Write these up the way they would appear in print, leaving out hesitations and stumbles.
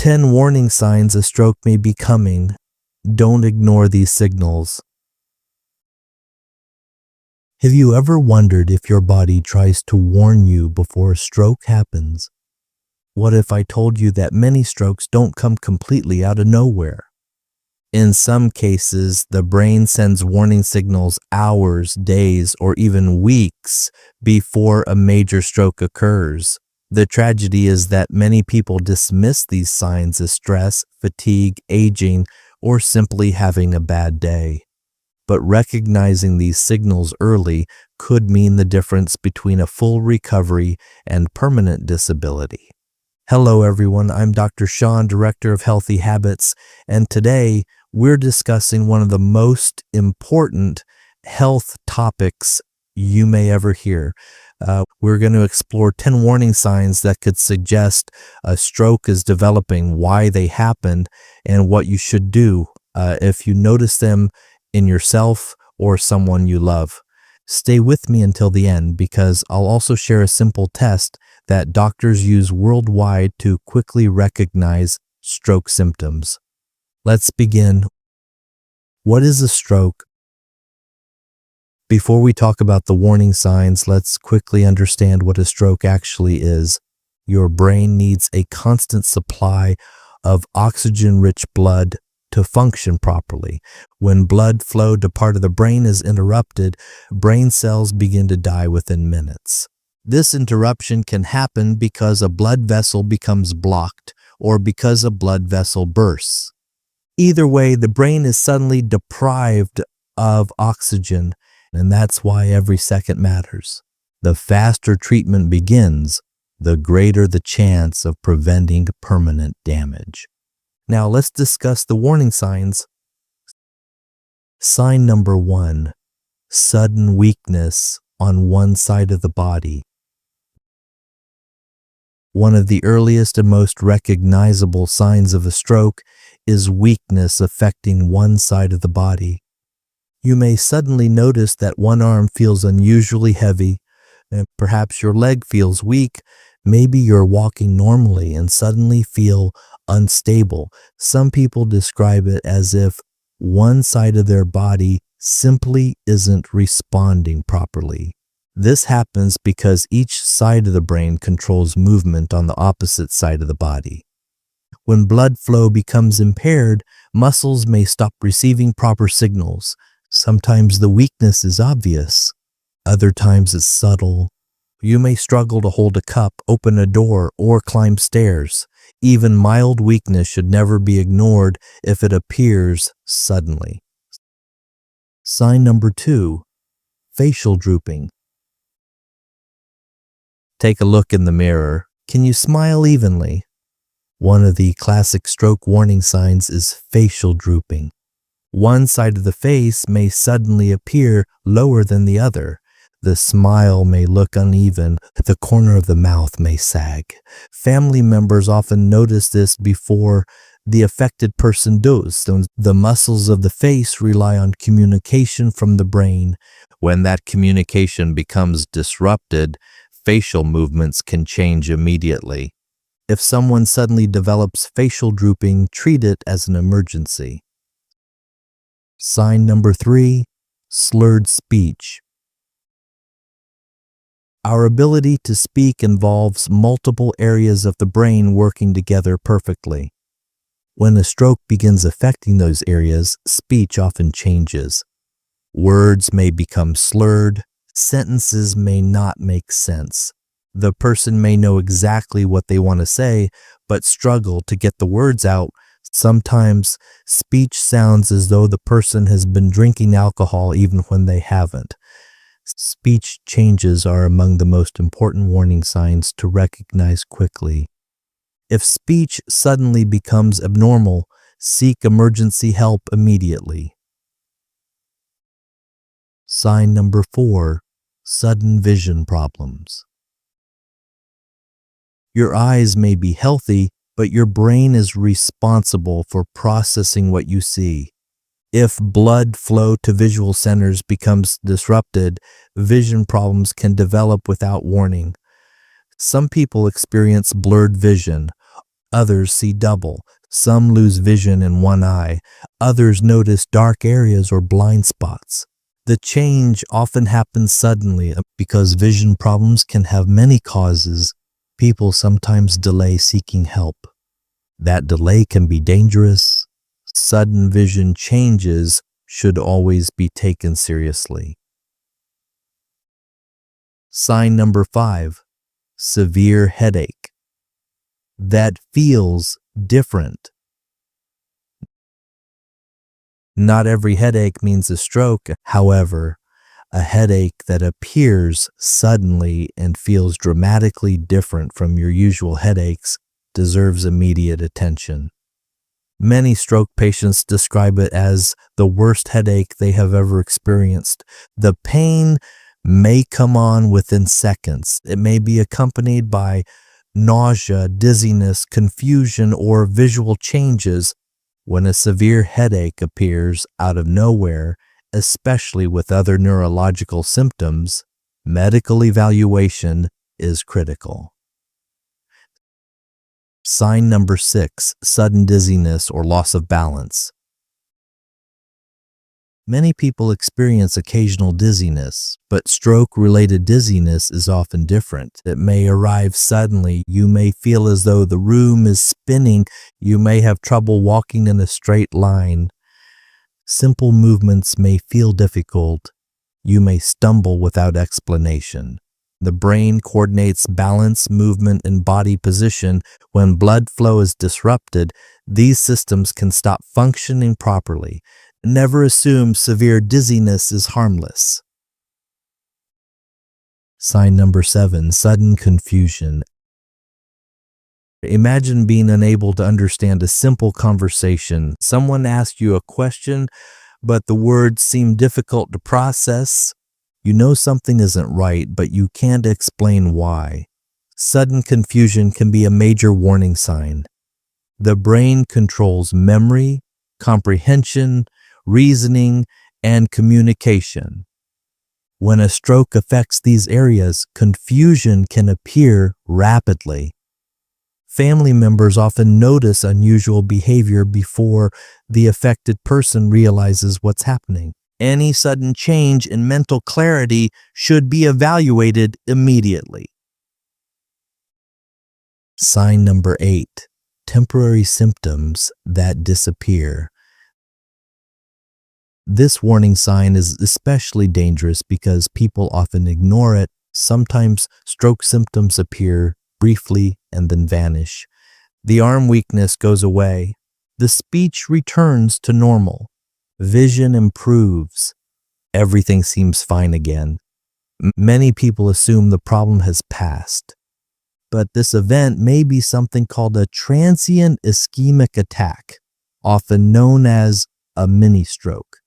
10 warning signs a stroke may be coming. Don't ignore these signals. Have you ever wondered if your body tries to warn you before a stroke happens? What if I told you that many strokes don't come completely out of nowhere? In some cases, the brain sends warning signals hours, days, or even weeks before a major stroke occurs. The tragedy is that many people dismiss these signs as stress, fatigue, aging, or simply having a bad day. But recognizing these signals early could mean the difference between a full recovery and permanent disability. Hello everyone, I'm Dr. Shawn, Director of Healthy Habits, and today we're discussing one of the most important health topics you may ever hear. We're going to explore 10 warning signs that could suggest a stroke is developing, why they happened, and what you should do if you notice them in yourself or someone you love. Stay with me until the end because I'll also share a simple test that doctors use worldwide to quickly recognize stroke symptoms. Let's begin. What is a stroke? Before we talk about the warning signs, let's quickly understand what a stroke actually is. Your brain needs a constant supply of oxygen-rich blood to function properly. When blood flow to part of the brain is interrupted, brain cells begin to die within minutes. This interruption can happen because a blood vessel becomes blocked or because a blood vessel bursts. Either way, the brain is suddenly deprived of oxygen, and that's why every second matters. The faster treatment begins, the greater the chance of preventing permanent damage. Now let's discuss the warning signs. Sign number 1, sudden weakness on one side of the body. One of the earliest and most recognizable signs of a stroke is weakness affecting one side of the body. You may suddenly notice that one arm feels unusually heavy, and perhaps your leg feels weak. Maybe you're walking normally and suddenly feel unstable. Some people describe it as if one side of their body simply isn't responding properly. This happens because each side of the brain controls movement on the opposite side of the body. When blood flow becomes impaired, muscles may stop receiving proper signals. Sometimes the weakness is obvious. Other times it's subtle. You may struggle to hold a cup, open a door, or climb stairs. Even mild weakness should never be ignored if it appears suddenly. Sign number 2, facial drooping. Take a look in the mirror. Can you smile evenly? One of the classic stroke warning signs is facial drooping. One side of the face may suddenly appear lower than the other. The smile may look uneven. The corner of the mouth may sag. Family members often notice this before the affected person does. The muscles of the face rely on communication from the brain. When that communication becomes disrupted, facial movements can change immediately. If someone suddenly develops facial drooping, treat it as an emergency. Sign number 3, slurred speech. Our ability to speak involves multiple areas of the brain working together perfectly. When a stroke begins affecting those areas, speech often changes. Words may become slurred, sentences may not make sense. The person may know exactly what they want to say, but struggle to get the words out. Sometimes speech sounds as though the person has been drinking alcohol even when they haven't. Speech changes are among the most important warning signs to recognize quickly. If speech suddenly becomes abnormal, seek emergency help immediately. Sign number 4, sudden vision problems. Your eyes may be healthy, but your brain is responsible for processing what you see. If blood flow to visual centers becomes disrupted, vision problems can develop without warning. Some people experience blurred vision. Others see double. Some lose vision in one eye. Others notice dark areas or blind spots. The change often happens suddenly because vision problems can have many causes. People sometimes delay seeking help. That delay can be dangerous. Sudden vision changes should always be taken seriously. Sign number 5, severe headache. That feels different. Not every headache means a stroke. However, a headache that appears suddenly and feels dramatically different from your usual headaches deserves immediate attention. Many stroke patients describe it as the worst headache they have ever experienced. The pain may come on within seconds. It may be accompanied by nausea, dizziness, confusion, or visual changes. When a severe headache appears out of nowhere, especially with other neurological symptoms, medical evaluation is critical. Sign number 6, sudden dizziness or loss of balance. Many people experience occasional dizziness, but stroke-related dizziness is often different. It may arrive suddenly. You may feel as though the room is spinning. You may have trouble walking in a straight line. Simple movements may feel difficult. You may stumble without explanation. The brain coordinates balance, movement, and body position. When blood flow is disrupted, these systems can stop functioning properly. Never assume severe dizziness is harmless. Sign number 7, sudden confusion. Imagine being unable to understand a simple conversation. Someone asks you a question, but the words seem difficult to process. You know something isn't right, but you can't explain why. Sudden confusion can be a major warning sign. The brain controls memory, comprehension, reasoning, and communication. When a stroke affects these areas, confusion can appear rapidly. Family members often notice unusual behavior before the affected person realizes what's happening. Any sudden change in mental clarity should be evaluated immediately. Sign number 8, temporary symptoms that disappear. This warning sign is especially dangerous because people often ignore it. Sometimes stroke symptoms appear briefly and then vanish. The arm weakness goes away. The speech returns to normal. Vision improves. Everything seems fine again. Many people assume the problem has passed. But this event may be something called a transient ischemic attack, often known as a mini stroke.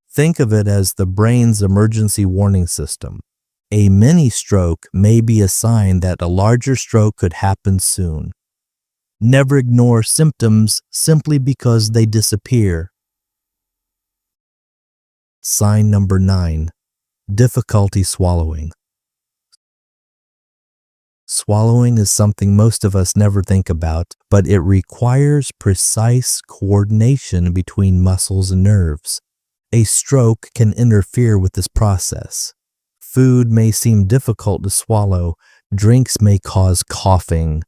Think of it as the brain's emergency warning system. A mini stroke may be a sign that a larger stroke could happen soon. Never ignore symptoms simply because they disappear. Sign number 9, difficulty swallowing. Swallowing is something most of us never think about, but it requires precise coordination between muscles and nerves. A stroke can interfere with this process. Food may seem difficult to swallow. Drinks may cause coughing.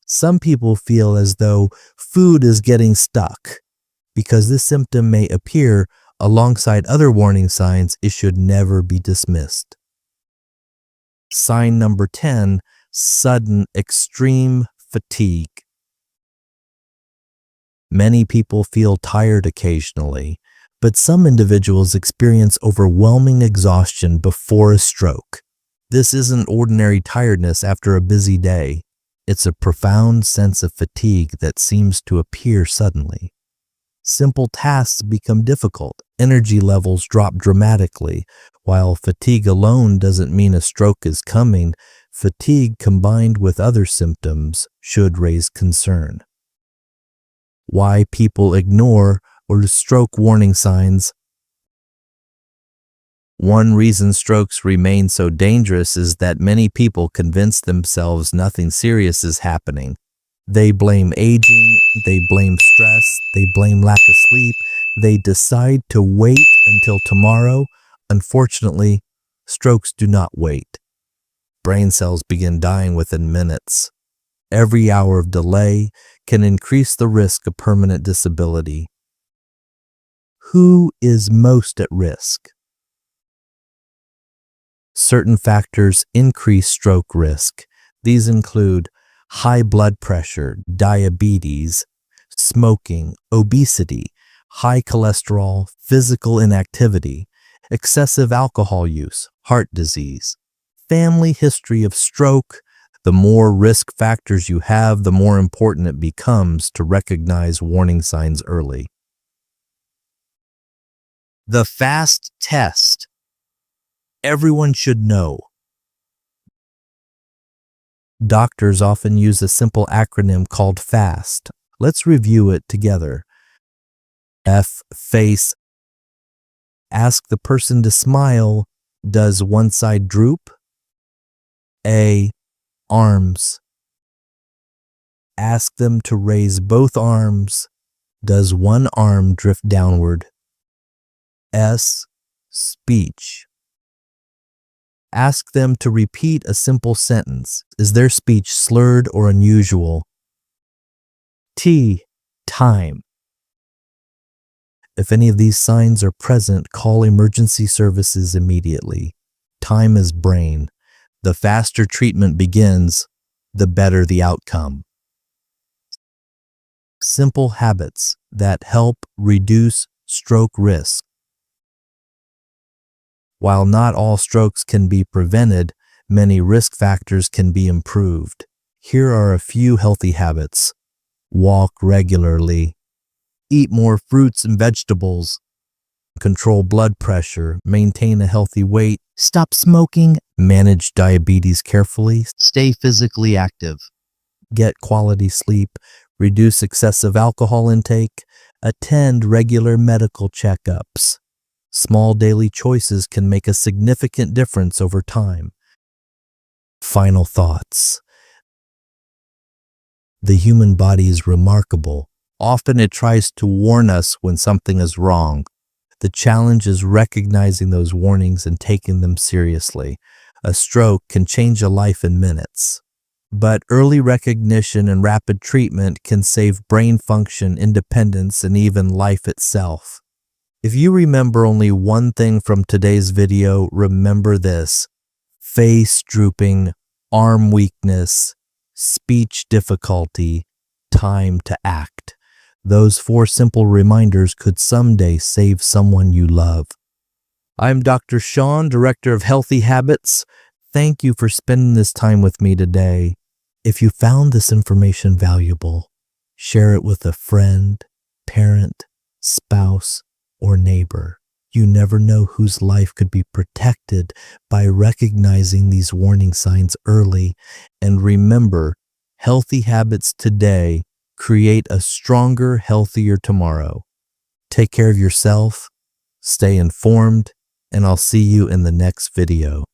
Some people feel as though food is getting stuck. Because this symptom may appear alongside other warning signs, it should never be dismissed. Sign number 10, sudden extreme fatigue. Many people feel tired occasionally, but some individuals experience overwhelming exhaustion before a stroke. This isn't ordinary tiredness after a busy day. It's a profound sense of fatigue that seems to appear suddenly. Simple tasks become difficult. Energy levels drop dramatically. While fatigue alone doesn't mean a stroke is coming, fatigue combined with other symptoms should raise concern. Why people ignore or stroke warning signs. One reason strokes remain so dangerous is that many people convince themselves nothing serious is happening. They blame aging, they blame stress, they blame lack of sleep. They decide to wait until tomorrow. Unfortunately, strokes do not wait. Brain cells begin dying within minutes. Every hour of delay can increase the risk of permanent disability. Who is most at risk? Certain factors increase stroke risk. These include high blood pressure, diabetes, smoking, obesity, high cholesterol, physical inactivity, excessive alcohol use, heart disease, family history of stroke. The more risk factors you have, the more important it becomes to recognize warning signs early. The FAST test. Everyone should know. Doctors often use a simple acronym called FAST. Let's review it together. F, face. Ask the person to smile. Does one side droop? A, arms. Ask them to raise both arms. Does one arm drift downward? S, speech. Ask them to repeat a simple sentence. Is their speech slurred or unusual? T, time. If any of these signs are present, call emergency services immediately. Time is brain. The faster treatment begins, the better the outcome. Simple habits that help reduce stroke risk. While not all strokes can be prevented, many risk factors can be improved. Here are a few healthy habits. Walk regularly. Eat more fruits and vegetables. Control blood pressure. Maintain a healthy weight. Stop smoking. Manage diabetes carefully. Stay physically active. Get quality sleep. Reduce excessive alcohol intake. Attend regular medical checkups. Small daily choices can make a significant difference over time. Final thoughts. The human body is remarkable. Often it tries to warn us when something is wrong. The challenge is recognizing those warnings and taking them seriously. A stroke can change a life in minutes, but early recognition and rapid treatment can save brain function, independence, and even life itself. If you remember only one thing from today's video, remember this: face drooping, arm weakness, speech difficulty, time to act. Those 4 simple reminders could someday save someone you love. I'm Dr. Shawn, Director of Healthy Habits. Thank you for spending this time with me today. If you found this information valuable, share it with a friend, parent, spouse, or neighbor. You never know whose life could be protected by recognizing these warning signs early. And remember, healthy habits today create a stronger, healthier tomorrow. Take care of yourself, stay informed, and I'll see you in the next video.